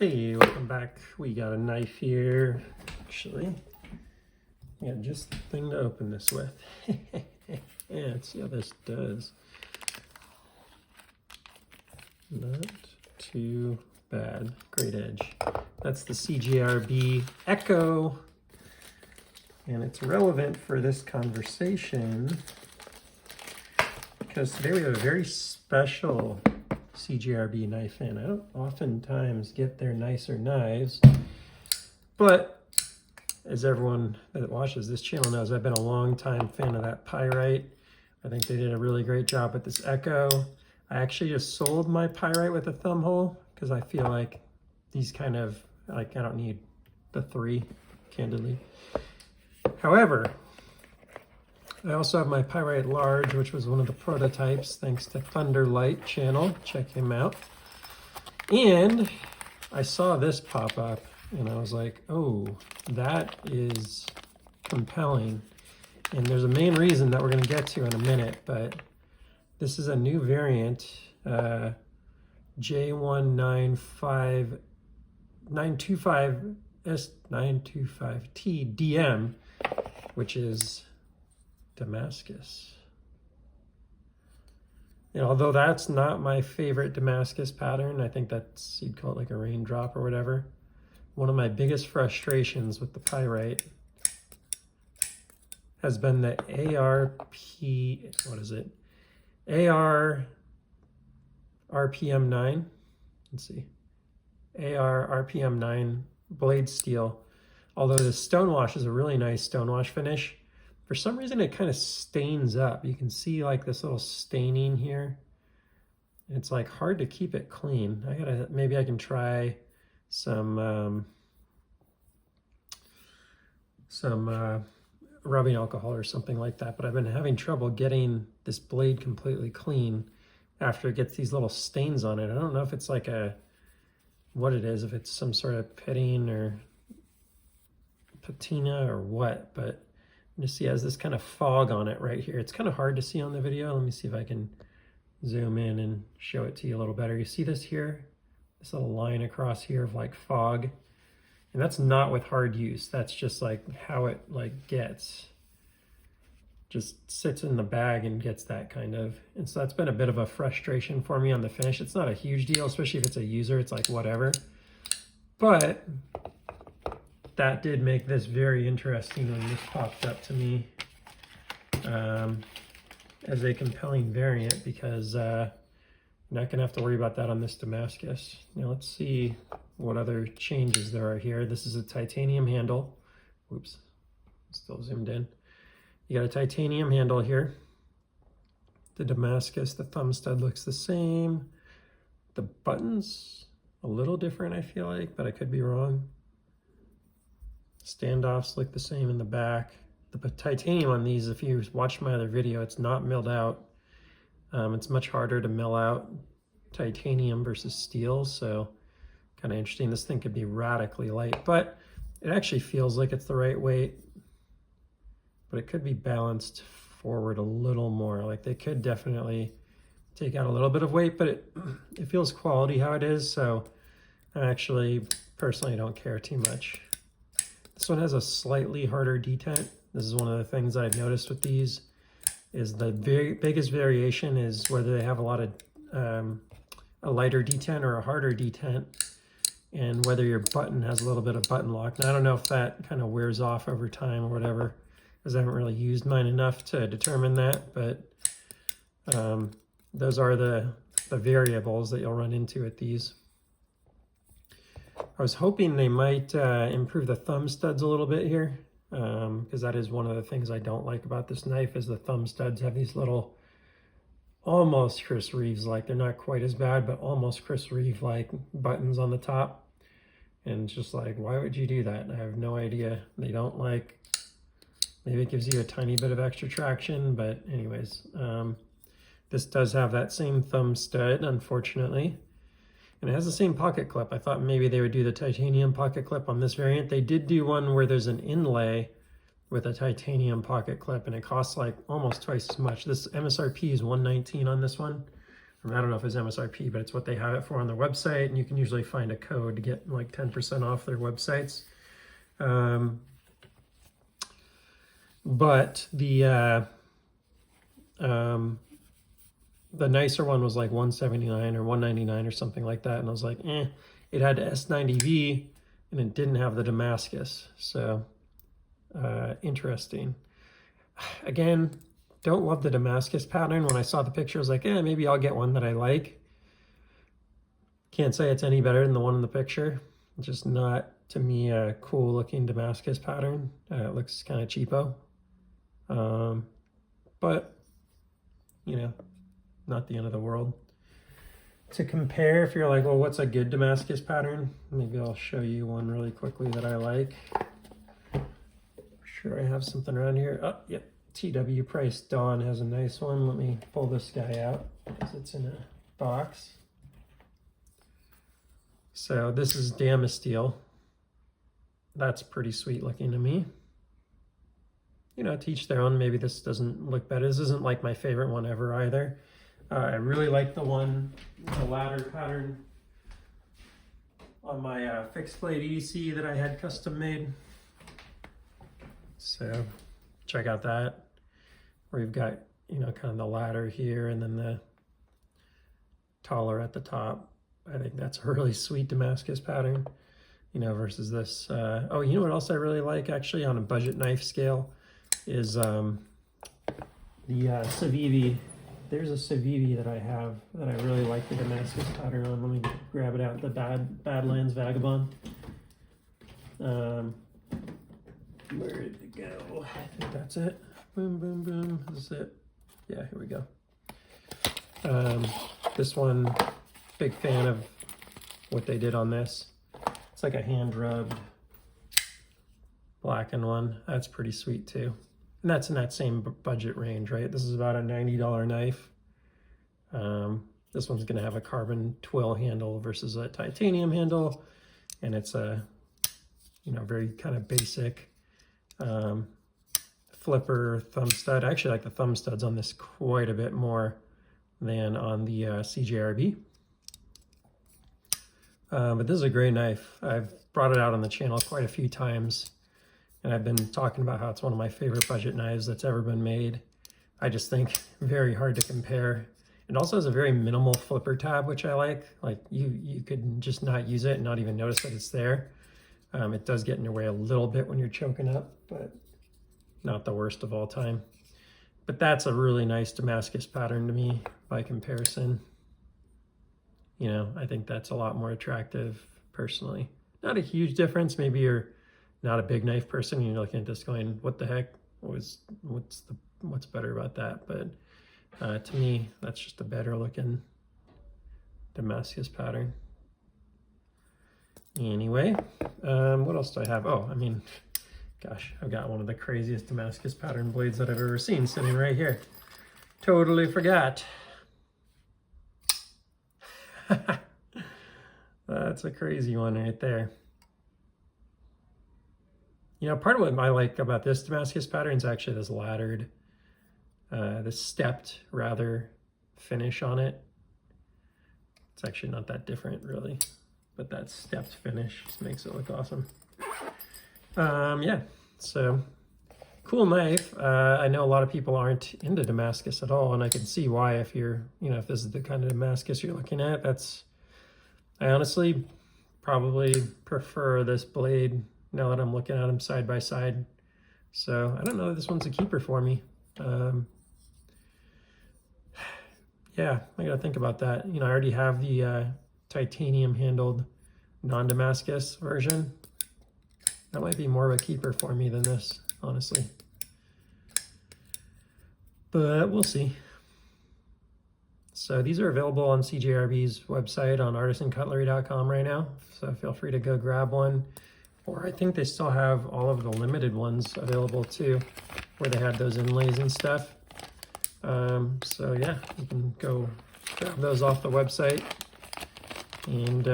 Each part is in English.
Hey, welcome back. We got a knife here. Actually, yeah, just the thing to open this with. Yeah, let's see how this does. Not too bad. Great edge. That's the CJRB Echo. And it's relevant for this conversation because today we have a very special CJRB knife in. I don't oftentimes get their nicer knives, but as everyone that watches this channel knows, I've been a long time fan of that Pyrite. I think they did a really great job with this Echo. I actually just sold my Pyrite with a thumb hole because I feel like these kind of, like, I don't need the 3, candidly. However, I also have my Pyrite Large, which was one of the prototypes, thanks to Thunderlight channel. Check him out. And I saw this pop up, and I was like, oh, that is compelling. And there's a main reason that we're going to get to in a minute, but this is a new variant, J195T-DM, which is Damascus. And although that's not my favorite Damascus pattern, I think that's, you'd call it like a raindrop or whatever. One of my biggest frustrations with the Pyrite has been the AR RPM 9. Let's see. AR RPM 9 blade steel. Although the stonewash is a really nice stonewash finish, for some reason it kind of stains up. You can see like this little staining here. It's like hard to keep it clean. Maybe I can try some rubbing alcohol or something like that, but I've been having trouble getting this blade completely clean after it gets these little stains on it. I don't know if it's like what it is, if it's some sort of pitting or patina or what, but you see it has this kind of fog on it right here. It's kind of hard to see on the video. Let me see if I can zoom in and show it to you a little better. You see this here? This little line across here of like fog. And that's not with hard use. That's just like how it like gets. Just sits in the bag and gets that kind of. And so that's been a bit of a frustration for me on the finish. It's not a huge deal, especially if it's a user. It's like whatever. But that did make this very interesting when this popped up to me as a compelling variant, because I'm not going to have to worry about that on this Damascus. Now let's see what other changes there are here. This is a titanium handle. Oops, still zoomed in. You got a titanium handle here. The Damascus, the thumb stud looks the same. The buttons, a little different I feel like, but I could be wrong. Standoffs look the same in the back. The titanium on these, if you watched my other video, it's not milled out. It's much harder to mill out titanium versus steel, so kind of interesting. This thing could be radically light, but it actually feels like it's the right weight, but it could be balanced forward a little more. Like they could definitely take out a little bit of weight, but it feels quality how it is, so I actually personally don't care too much. This one has a slightly harder detent. This is one of the things I've noticed with these, is the very biggest variation is whether they have a lot of a lighter detent or a harder detent, and whether your button has a little bit of button lock. Now I don't know if that kind of wears off over time or whatever, because I haven't really used mine enough to determine that, but those are the variables that you'll run into with these. I was hoping they might improve the thumb studs a little bit here, because that is one of the things I don't like about this knife, is the thumb studs have these little almost Chris Reeves-like, they're not quite as bad, but almost Chris Reeve-like buttons on the top. And it's just like, why would you do that? I have no idea. They don't like, maybe it gives you a tiny bit of extra traction, but anyways, this does have that same thumb stud, unfortunately. And it has the same pocket clip. I thought maybe they would do the titanium pocket clip on this variant. They did do one where there's an inlay with a titanium pocket clip, and it costs like almost twice as much. This MSRP is $119 on this one. I mean, I don't know if it's MSRP, but it's what they have it for on their website, and you can usually find a code to get like 10% off their websites. But the nicer one was like $179 or $199 or something like that, and I was like, eh. It had S90V, and it didn't have the Damascus, so interesting. Again, don't love the Damascus pattern. When I saw the picture, I was like, maybe I'll get one that I like. Can't say it's any better than the one in the picture. Just not, to me, a cool looking Damascus pattern. It looks kind of cheapo. But, you know, not the end of the world. To compare, if you're like, well, what's a good Damascus pattern? Maybe I'll show you one really quickly that I like. Sure, I have something around here. Oh, yep. TW Price Dawn has a nice one. Let me pull this guy out because it's in a box. So this is Damascus steel. That's pretty sweet looking to me. You know, to each their own. Maybe this doesn't look better. This isn't like my favorite one ever either. I really like the ladder pattern on my fixed blade EDC that I had custom made. So check out that, where you've got, you know, kind of the ladder here and then the taller at the top. I think that's a really sweet Damascus pattern, you know, versus this. Oh, you know what else I really like actually on a budget knife scale is the Civivi. There's a Civivi that I have that I really like the Damascus pattern on. Let me grab it out, the Badlands Vagabond. Where did it go? I think that's it. Boom, boom, boom. This is it. Yeah, here we go. This one, big fan of what they did on this. It's like a hand rubbed blackened one. That's pretty sweet too. And that's in that same budget range, right? This is about a $90 knife. This one's gonna have a carbon twill handle versus a titanium handle. And it's a, you know, very kind of basic flipper thumb stud. I actually like the thumb studs on this quite a bit more than on the CJRB. But this is a great knife. I've brought it out on the channel quite a few times, and I've been talking about how it's one of my favorite budget knives that's ever been made. I just think very hard to compare. It also has a very minimal flipper tab, which I like. Like you could just not use it and not even notice that it's there. It does get in your way a little bit when you're choking up, but not the worst of all time. But that's a really nice Damascus pattern to me by comparison. You know, I think that's a lot more attractive personally. Not a huge difference. Maybe you're not a big knife person and you're looking at this going, what the heck? What's better about that? But to me, that's just a better looking Damascus pattern. Anyway, what else do I have? Oh, I mean, gosh, I've got one of the craziest Damascus pattern blades that I've ever seen sitting right here. Totally forgot. That's a crazy one right there. You know, part of what I like about this Damascus pattern is actually this laddered, this stepped rather finish on it. It's actually not that different really, but that stepped finish just makes it look awesome. Yeah, so cool knife. I know a lot of people aren't into Damascus at all, and I can see why if you're, you know, if this is the kind of Damascus you're looking at. I honestly probably prefer this blade now that I'm looking at them side by side. So I don't know, this one's a keeper for me. Yeah, I gotta think about that. You know, I already have the titanium handled non-Damascus version. That might be more of a keeper for me than this, honestly. But we'll see. So these are available on CJRB's website on artisancutlery.com right now. So feel free to go grab one. Or I think they still have all of the limited ones available too, where they had those inlays and stuff. So yeah, you can go grab those off the website and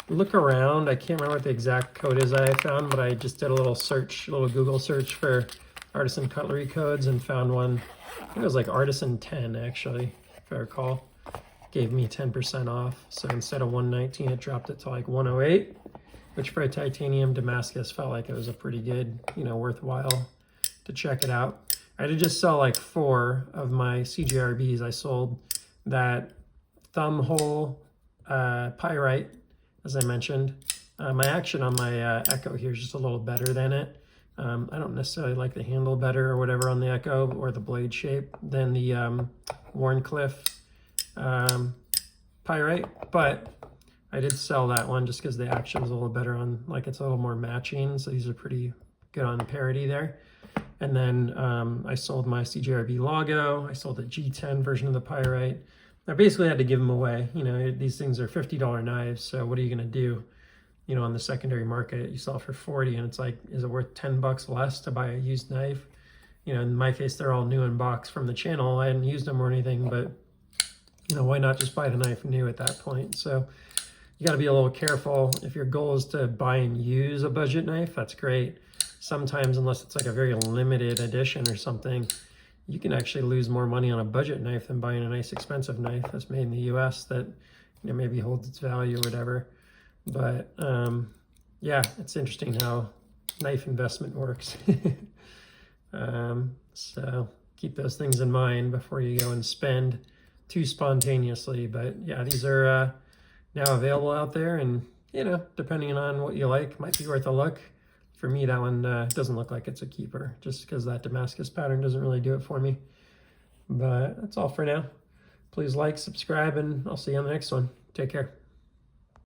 look around. I can't remember what the exact code is I found, but I just did a little search, a little Google search for artisan cutlery codes and found one. I think it was like Artisan 10 actually. if I recall. Gave me 10% off. So instead of 119, it dropped it to like 108, which for a titanium Damascus felt like it was a pretty good, you know, worthwhile to check it out. I did just sell like 4 of my CJRBs. I sold that thumb hole Pyrite, as I mentioned. My action on my Echo here is just a little better than it. I don't necessarily like the handle better or whatever on the Echo, or the blade shape, than the Warncliffe Pyrite, but I did sell that one just because the action is a little better on, like, it's a little more matching, so these are pretty good on parity there. And then I sold my CJRB Logo. I sold the G10 version of the Pyrite. I basically had to give them away. You know, these things are $50 knives, so what are you going to do? You know, on the secondary market, you sell it for 40, and it's like, is it worth 10 bucks less to buy a used knife? You know, in my case, they're all new in box from the channel. I hadn't used them or anything, but, you know, why not just buy the knife new at that point? So you got to be a little careful. If your goal is to buy and use a budget knife, that's great. Sometimes, unless it's like a very limited edition or something, you can actually lose more money on a budget knife than buying a nice expensive knife that's made in the US that, you know, maybe holds its value or whatever. But yeah, it's interesting how knife investment works. So keep those things in mind before you go and spend too spontaneously. But yeah, these are now available out there, and, you know, depending on what you like, might be worth a look. For me, that one doesn't look like it's a keeper, just because that Damascus pattern doesn't really do it for me. But that's all for now. Please like, subscribe, and I'll see you on the next one. Take care.